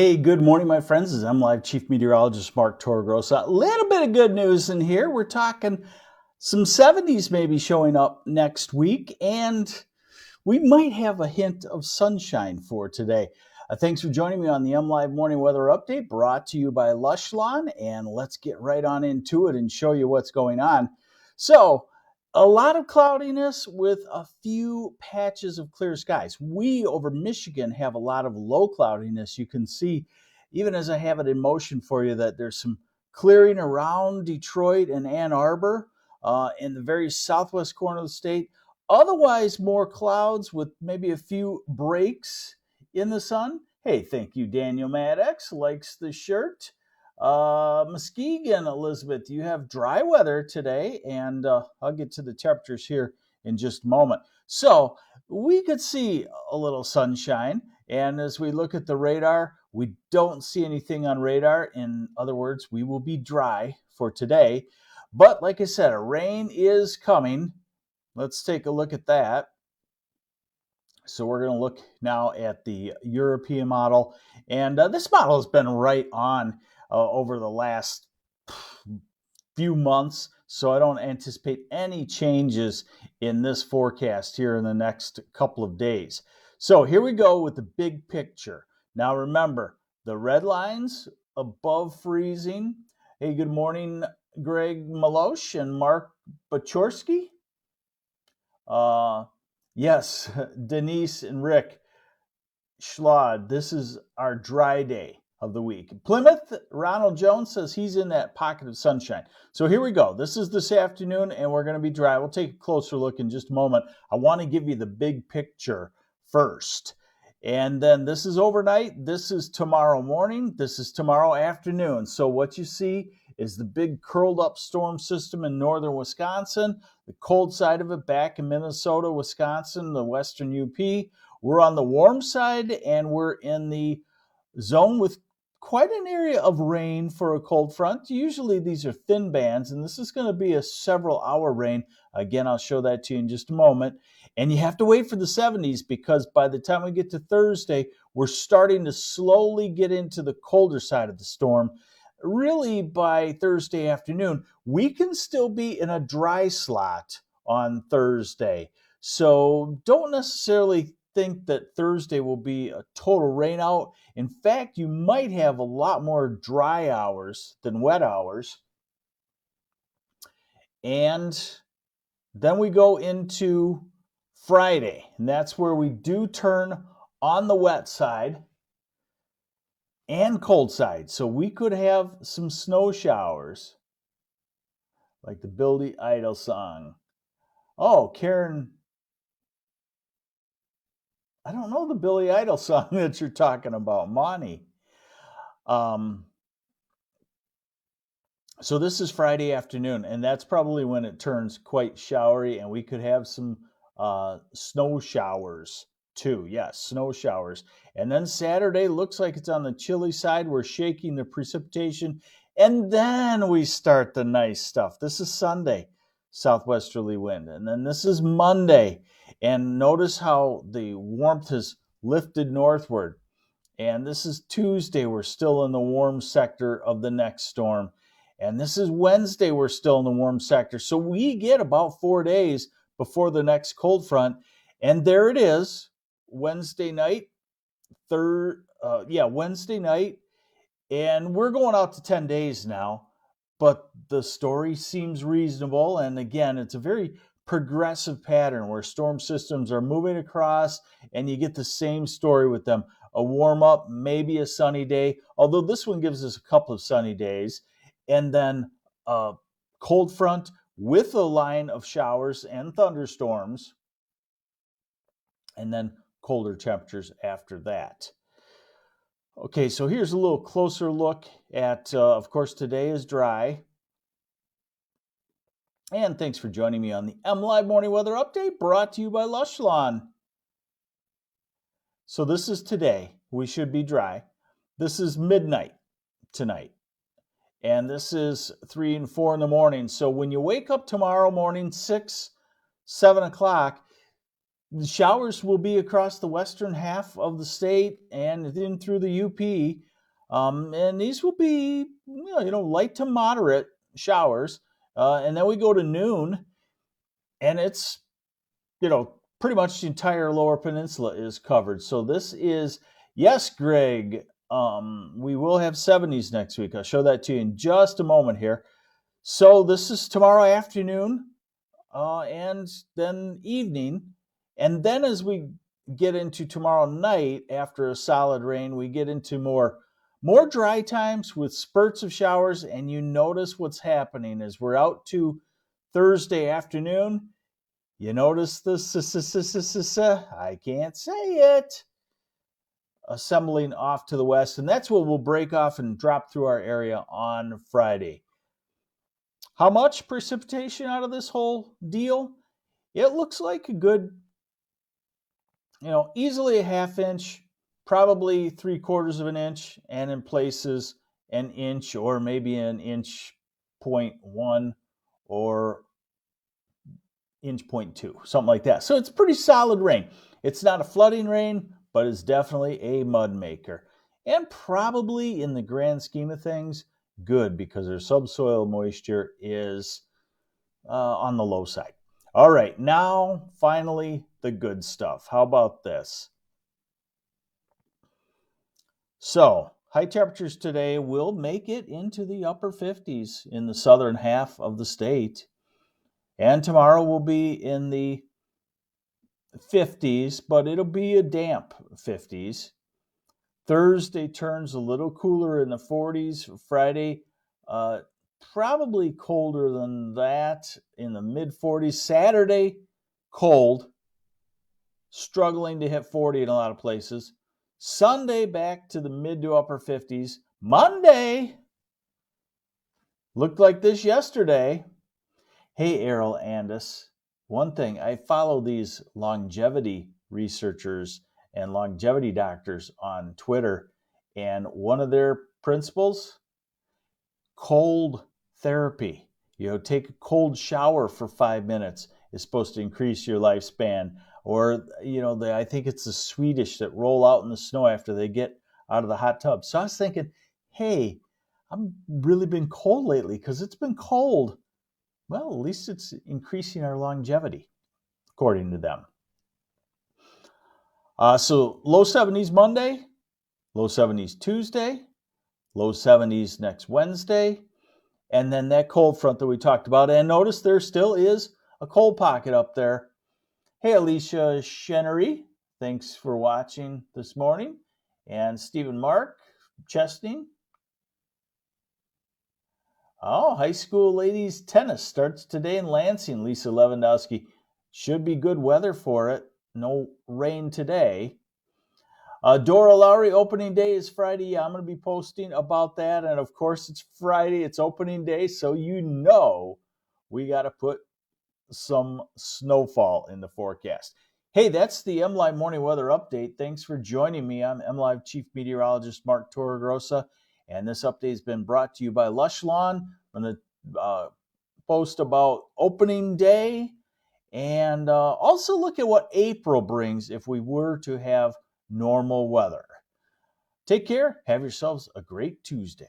Hey, good morning, my friends. This is MLive Chief Meteorologist Mark Torgrosa. A little bit of good news in here. We're talking some 70s maybe showing up next week, and we might have a hint of sunshine for today. Thanks for joining me on the MLive Morning Weather Update brought to you by Lush Lawn, and let's get right on into it and show you what's going on. So, a lot of cloudiness with a few patches of clear skies. We over Michigan have a lot of low cloudiness. You can see, even as I have it in motion for you, that there's some clearing around Detroit and Ann Arbor in the very southwest corner of the state. Otherwise, more clouds with maybe a few breaks in the sun. Hey, thank you, Daniel Maddox. Likes the shirt. Muskegon, Elizabeth, you have dry weather today, and I'll get to the temperatures here in just a moment. So we could see a little sunshine, and as we look at the radar, we don't see anything on radar. In other words, we will be dry for today. But like I said, rain is coming. Let's take a look at that. So we're going to look now at the European model, and this model has been right on over the last few months, so I don't anticipate any changes in this forecast here in the next couple of days. So here we go with the big picture. Now remember, the red lines above freezing. Hey, good morning, Greg Malosh and Mark Bachorsky. Yes, Denise and Rick Schlad, this is our dry day of the week. Plymouth, Ronald Jones says he's in that pocket of sunshine. So here we go. This is this afternoon, and we're going to be dry. We'll take a closer look in just a moment. I want to give you the big picture first. And then this is overnight. This is tomorrow morning. This is tomorrow afternoon. So what you see is the big curled up storm system in northern Wisconsin, the cold side of it back in Minnesota, Wisconsin, the western UP. We're on the warm side, and we're in the zone with quite an area of rain for a cold front. Usually these are thin bands, and this is going to be a several hour rain. Again, I'll show that to you in just a moment. And you have to wait for the 70s, because by the time we get to Thursday, we're starting to slowly get into the colder side of the storm. Really, by Thursday afternoon, we can still be in a dry slot on Thursday. So don't necessarily think that Thursday will be a total rain out. In fact, you might have a lot more dry hours than wet hours. And then we go into Friday, and that's where we do turn on the wet side and cold side. So we could have some snow showers, like the Billy Idol song. Oh, Karen, I don't know the Billy Idol song that you're talking about, Monty. So this is Friday afternoon, and that's probably when it turns quite showery, and we could have some snow showers too. Yes, snow showers. And then Saturday looks like it's on the chilly side. We're shaking the precipitation, and then we start the nice stuff. This is Sunday, southwesterly wind, and then this is Monday. And notice how the warmth has lifted northward. And this is Tuesday. We're still in the warm sector of the next storm. And this is Wednesday. We're still in the warm sector. So we get about 4 days before the next cold front. And there it is, Wednesday night. Wednesday night. And we're going out to 10 days now. But the story seems reasonable. And again, it's a very progressive pattern where storm systems are moving across, and you get the same story with them. A warm up, maybe a sunny day, although this one gives us a couple of sunny days, and then a cold front with a line of showers and thunderstorms, and then colder temperatures after that. Okay, so here's a little closer look at, of course, today is dry. And thanks for joining me on the MLive Morning Weather Update brought to you by Lush Lawn. So this is today. We should be dry. This is midnight tonight. And this is 3 and 4 in the morning. So when you wake up tomorrow morning, 6, 7 o'clock, The showers will be across the western half of the state and in through the UP. And these will be, light to moderate showers. And then we go to noon, and it's, pretty much the entire lower peninsula is covered. So this is, yes, Greg, we will have 70s next week. I'll show that to you in just a moment here. So this is tomorrow afternoon and then evening. And then as we get into tomorrow night, after a solid rain, we get into more dry times with spurts of showers. And you notice what's happening as we're out to Thursday afternoon. You notice the, I can't say it, assembling off to the west. And that's what will break off and drop through our area on Friday. How much precipitation out of this whole deal? It looks like a good, easily a half inch, probably 3/4 of an inch, and in places an inch or maybe an inch 0.1 or inch 0.2, something like that. So it's pretty solid rain. It's not a flooding rain, but it's definitely a mud maker. And probably in the grand scheme of things, good, because their subsoil moisture is on the low side. All right, now finally the good stuff. How about this? So high temperatures today will make it into the upper 50s in the southern half of the state. And tomorrow will be in the 50s, but it'll be a damp 50s. Thursday turns a little cooler in the 40s. Friday, probably colder than that in the mid 40s. Saturday, cold, struggling to hit 40 in a lot of places. Sunday, back to the mid to upper 50s. Monday, looked like this yesterday. Hey, Errol Andis, one thing, I follow these longevity researchers and longevity doctors on Twitter, and one of their principles, cold therapy. Take a cold shower for 5 minutes is supposed to increase your lifespan. Or, I think it's the Swedish that roll out in the snow after they get out of the hot tub. So I was thinking, hey, I've really been cold lately because it's been cold. Well, at least it's increasing our longevity, according to them. So low 70s Monday, low 70s Tuesday, low 70s next Wednesday, and then that cold front that we talked about. And notice there still is a cold pocket up there. Hey, Alicia Chenery, thanks for watching this morning. And Stephen Mark, Chesney. Oh, high school ladies tennis starts today in Lansing. Lisa Lewandowski. Should be good weather for it. No rain today. Dora Lowry, opening day is Friday. I'm going to be posting about that. And of course, it's Friday. It's opening day. So we got to put some snowfall in the forecast. Hey, that's the MLive Morning Weather Update. Thanks for joining me. I'm MLive Chief Meteorologist Mark Torregrossa. And this update has been brought to you by Lush Lawn. I'm going to post about opening day and also look at what April brings if we were to have normal weather. Take care. Have yourselves a great Tuesday.